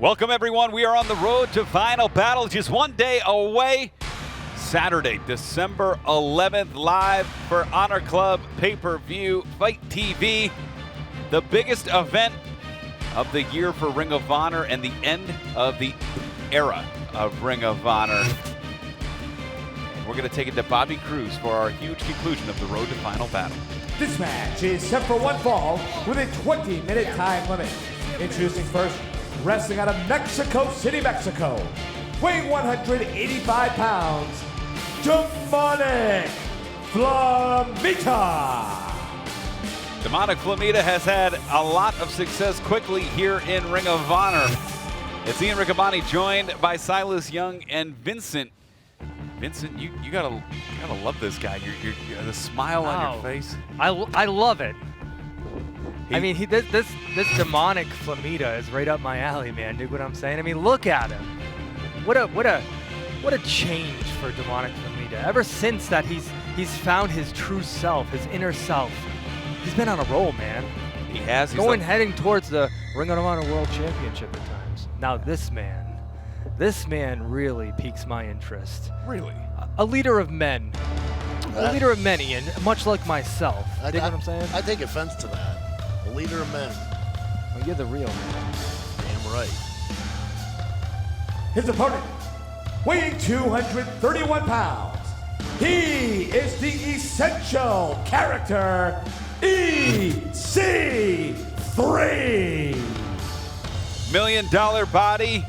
Welcome, everyone. We are on the road to Final Battle, just one day away. Saturday, December 11th, live for Honor Club pay-per-view Fight TV. The biggest event of the year for Ring of Honor and the end of the era of Ring of Honor. And we're going to take it to Bobby Cruz for our huge conclusion of the road to Final Battle. This match is set for one fall with a 20-minute time limit. Introducing first, wrestling out of Mexico City, Mexico, weighing 185 pounds, Demonic Flamita. Demonic Flamita has had a lot of success quickly here in Ring of Honor. It's Ian Riccaboni joined by Silas Young and Vincent. Vincent, you gotta love this guy. You're the smile on your face. I love it. I mean, this demonic Flamita is right up my alley, man. Dig what I'm saying? I mean, look at him. What a change for demonic Flamita. Ever since that he's found his true self, his inner self. He's been on a roll, man. He has. He's heading towards the Ring of Honor World Championship at times. Now this man really piques my interest. Really? A leader of men. A leader of many, and much like myself. Dig what I'm saying? I take offense to that. A leader of men. Well, you're the real man. Damn right. His opponent, weighing 231 pounds, he is the essential character, EC3. $1 million body,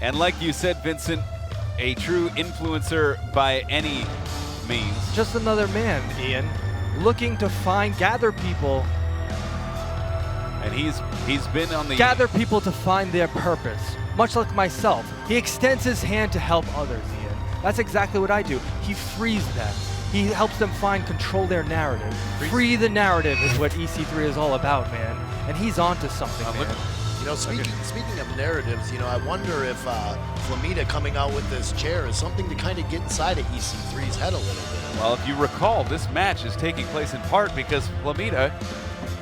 and like you said, Vincent, a true influencer by any means. Just another man, Ian, looking to gather people. And he's been on the... Gather people to find their purpose. Much like myself, he extends his hand to help others, Ian. That's exactly what I do. He frees them. He helps them control their narrative. Free the narrative is what EC3 is all about, man. And he's onto something, man. You know, speaking of narratives, you know, I wonder if Flamita coming out with this chair is something to kind of get inside of EC3's head a little bit. Well, if you recall, this match is taking place in part because Flamita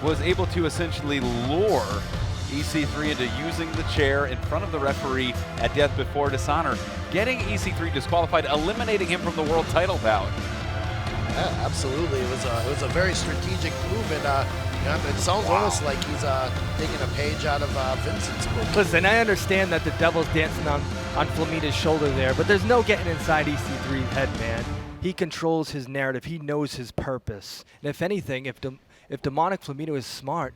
was able to essentially lure EC3 into using the chair in front of the referee at Death Before Dishonor, getting EC3 disqualified, eliminating him from the world title bout. Yeah, absolutely. It was a very strategic move, and it sounds almost like he's taking a page out of Vincent's book. Listen, I understand that the devil's dancing on Flamita's shoulder there, but there's no getting inside EC3's head, man. He controls his narrative. He knows his purpose. And if anything, if Demonic Flamita was smart,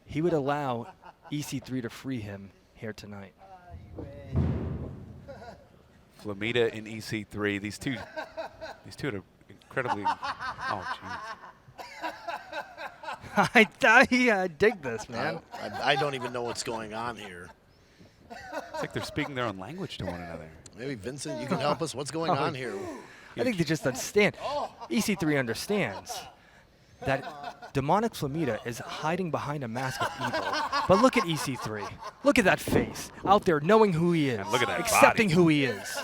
he would allow EC3 to free him here tonight. Flamita and EC3, these two are incredibly... Oh, jeez. I dig this, man. I don't even know what's going on here. It's like they're speaking their own language to one another. Maybe Vincent, you can help us. What's going on here? I think they just understand. EC3 understands that Demonic Flamita is hiding behind a mask of evil. But look at EC3. Look at that face. Out there knowing who he is. And look at that accepting body. who he is.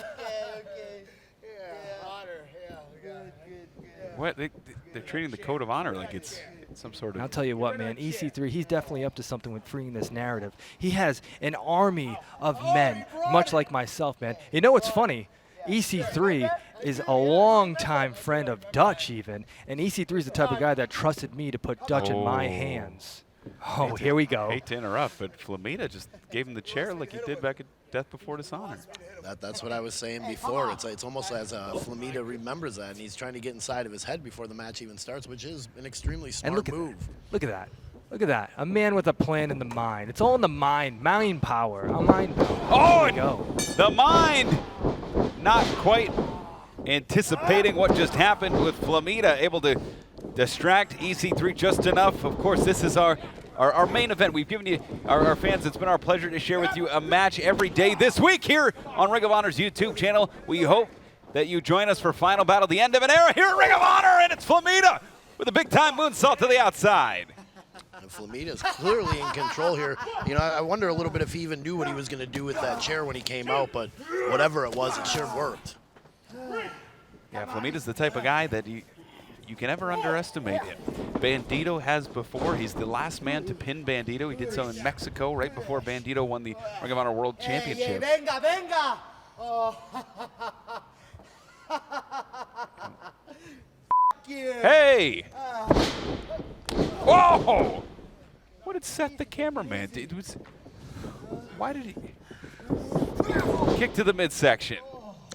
What? They're treating the Code of Honor like it's some sort of... I'll tell you what, man. EC3, he's definitely up to something with freeing this narrative. He has an army of men, much like myself, man. You know what's funny? EC3 is a longtime friend of Dutch, even. And EC3 is the type of guy that trusted me to put Dutch in my hands. Oh, here we go. Hate to interrupt, but Flamita just gave him the chair like he did back at Death Before Dishonor. That's what I was saying before. It's almost as Flamita remembers that, and he's trying to get inside of his head before the match even starts, which is an extremely smart move. Look at that. Look at that. A man with a plan in the mind. It's all in the mind. Mind power. A mind power. Oh, there we go. The mind not quite anticipating what just happened with Flamita, able to distract EC3 just enough. Of course, this is our main event. We've given you, our fans, it's been our pleasure to share with you a match every day this week here on Ring of Honor's YouTube channel. We hope that you join us for Final Battle, the end of an era here at Ring of Honor, and it's Flamita with a big-time moonsault to the outside. And Flamita's clearly in control here. You know, I wonder a little bit if he even knew what he was going to do with that chair when he came out, but whatever it was, it sure worked. Yeah, Flamita's the type of guy that you can ever underestimate him. Bandito has before. He's the last man to pin Bandito. He did so in Mexico right before Bandito won the Ring of Honor World Championship. Venga, venga. Oh. Hey! Whoa! What did Seth the cameraman do? Why did he kick to the midsection?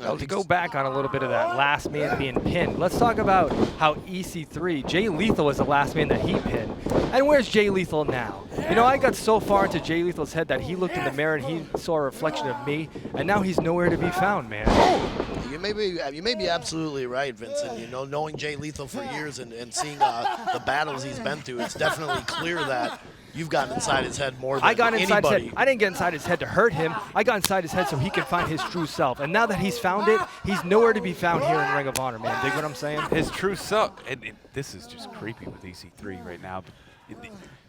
Well, to go back on a little bit of that last man being pinned, let's talk about how EC3, Jay Lethal was the last man that he pinned. And where's Jay Lethal now? You know, I got so far into Jay Lethal's head that he looked in the mirror and he saw a reflection of me, and now he's nowhere to be found, man. You may be absolutely right, Vincent. You know, knowing Jay Lethal for years and seeing the battles he's been through, it's definitely clear that you've gotten inside his head more than I got inside anybody. his head. I didn't get inside his head to hurt him. I got inside his head so he can find his true self. And now that he's found it, he's nowhere to be found here in Ring of Honor, man. Dig what I'm saying? His true self, and this is just creepy with EC3 right now.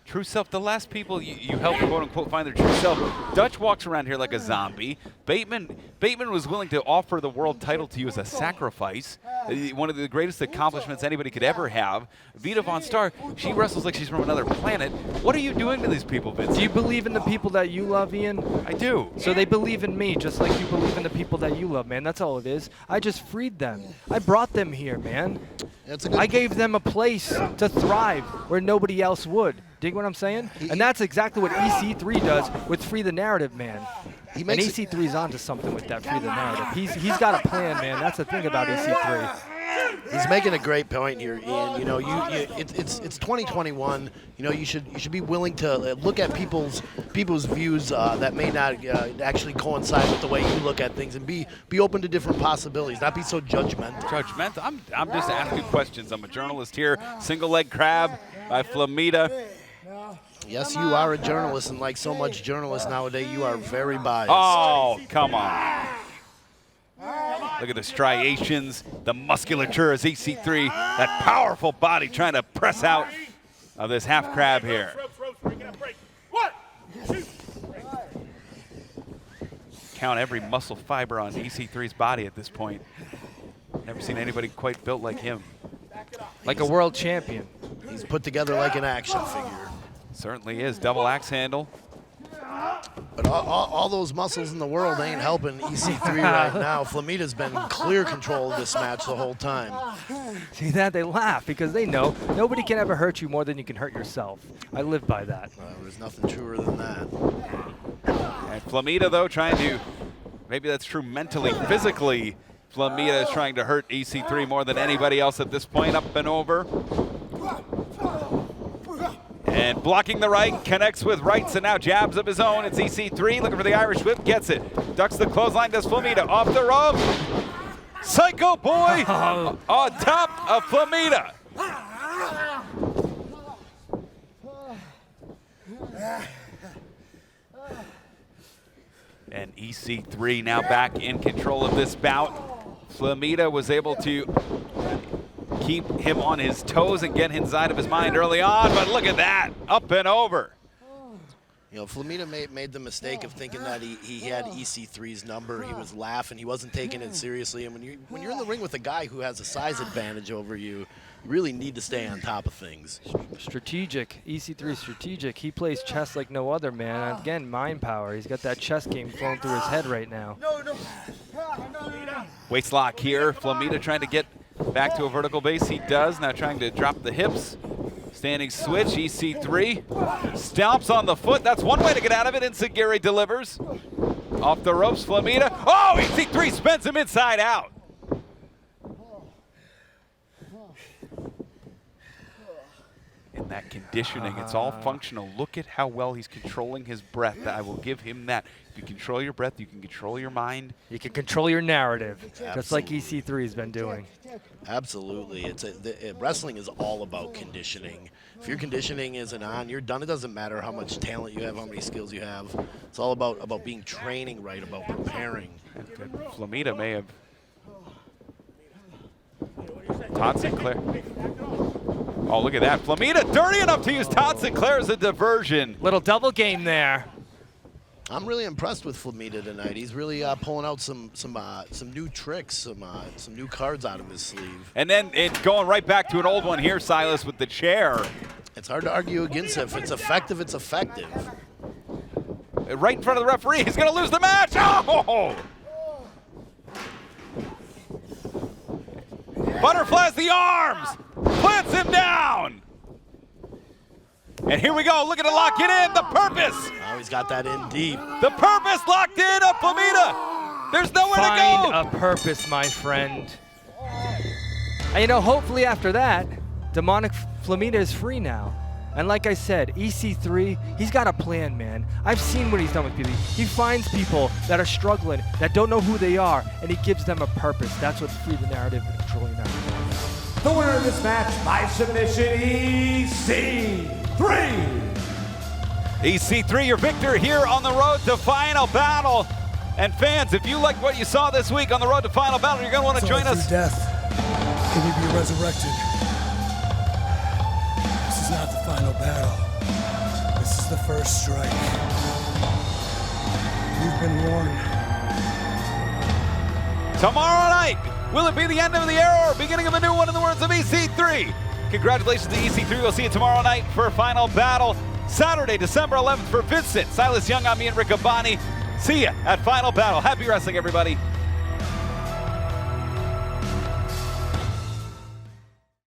True self, the last people you help quote unquote find their true self. Dutch walks around here like a zombie. Bateman was willing to offer the world title to you as a sacrifice. One of the greatest accomplishments anybody could ever have. Vita Von Star, she wrestles like she's from another planet. What are you doing to these people, Vince? Do you believe in the people that you love, Ian? I do. So they believe in me just like you believe in the people that you love, man. That's all it is. I just freed them. I brought them here, man. I gave them a place to thrive where nobody else would. Dig what I'm saying? And that's exactly what EC3 does with Free the Narrative, man. And EC3's onto something with that Free the Narrative. He's got a plan, man. That's the thing about EC3. He's making a great point here, Ian. You know, it's 2021. You know, you should be willing to look at people's views that may not actually coincide with the way you look at things, and be open to different possibilities. Not be so judgmental. Judgmental? I'm just asking questions. I'm a journalist here. Single leg crab by Flamita. Yes, you are a journalist, and like so much journalists nowadays, you are very biased. Oh, come on. Look at the striations, the musculature as EC3, that powerful body trying to press out of this half crab here. Count every muscle fiber on EC3's body at this point. Never seen anybody quite built like him. Like a world champion. He's put together like an action figure. Certainly is. Double axe handle. But all those muscles in the world ain't helping EC3 right now. Flamita's been in clear control of this match the whole time. See that? They laugh because they know nobody can ever hurt you more than you can hurt yourself. I live by that. There's nothing truer than that. And Flamita, though, trying to, maybe that's true mentally, physically, Flamita is trying to hurt EC3 more than anybody else at this point. Up and over. And blocking the right, connects with rights, and now jabs of his own. It's EC3 looking for the Irish whip, gets it. Ducks the clothesline, does Flamita. Off the rope. Psycho Boy on top of Flamita. And EC3 now back in control of this bout. Flamita was able to keep him on his toes and get inside of his mind early on, but look at that, up and over. You know, Flamita made the mistake of thinking that he had EC3's number. He was laughing. He wasn't taking it seriously. And when you're in the ring with a guy who has a size advantage over you, you really need to stay on top of things. Strategic. EC3 strategic. He plays chess like no other, man. And again, mind power. He's got that chess game flowing through his head right now. Waist lock here. Flamita trying to get back to a vertical base. He does. Now trying to drop the hips. Standing switch. EC3 stomps on the foot. That's one way to get out of it. Insagiri delivers. Off the ropes, Flamita. Oh, EC3 spins him inside out. In that conditioning, it's all functional. Look at how well he's controlling his breath. I will give him that. If you control your breath, you can control your mind. You can control your narrative, just like EC3 has been doing. Absolutely. Wrestling is all about conditioning. If your conditioning isn't on, you're done. It doesn't matter how much talent you have, how many skills you have. It's all about being training right, about preparing. And Flamita may have. Todd Sinclair. Oh, look at that. Flamita dirty enough to use Todd Sinclair as a diversion. Little double game there. I'm really impressed with Flamita tonight. He's really pulling out some new tricks, some new cards out of his sleeve. And then it's going right back to an old one here, Silas, with the chair. It's hard to argue against it. If it's effective, it's effective. Right in front of the referee. He's going to lose the match. Oh! Butterflies the arms. Plants him down. And here we go. Looking to lock it in. The purpose. Oh, he's got that in deep. The purpose locked in of Flamita. There's nowhere to go. Find a purpose, my friend. And you know, hopefully after that, Demonic Flamita is free now. And like I said, EC3, he's got a plan, man. I've seen what he's done with people. He finds people that are struggling, that don't know who they are, and he gives them a purpose. That's what Free the Narrative and Controlling the Narrative is. The winner of this match by submission, EC3. EC3, your victor here on the road to Final Battle. And fans, if you like what you saw this week on the road to Final Battle, you're going to want to join us. Through death, can you be resurrected? This is not the final battle. This is the first strike. You've been warned. Tomorrow night, will it be the end of the era or beginning of a new one in the words of EC3? Congratulations to EC3. We'll see you tomorrow night for Final Battle. Saturday, December 11th for Vincent, Silas Young, I'm Ian Riccaboni. See ya at Final Battle. Happy wrestling, everybody.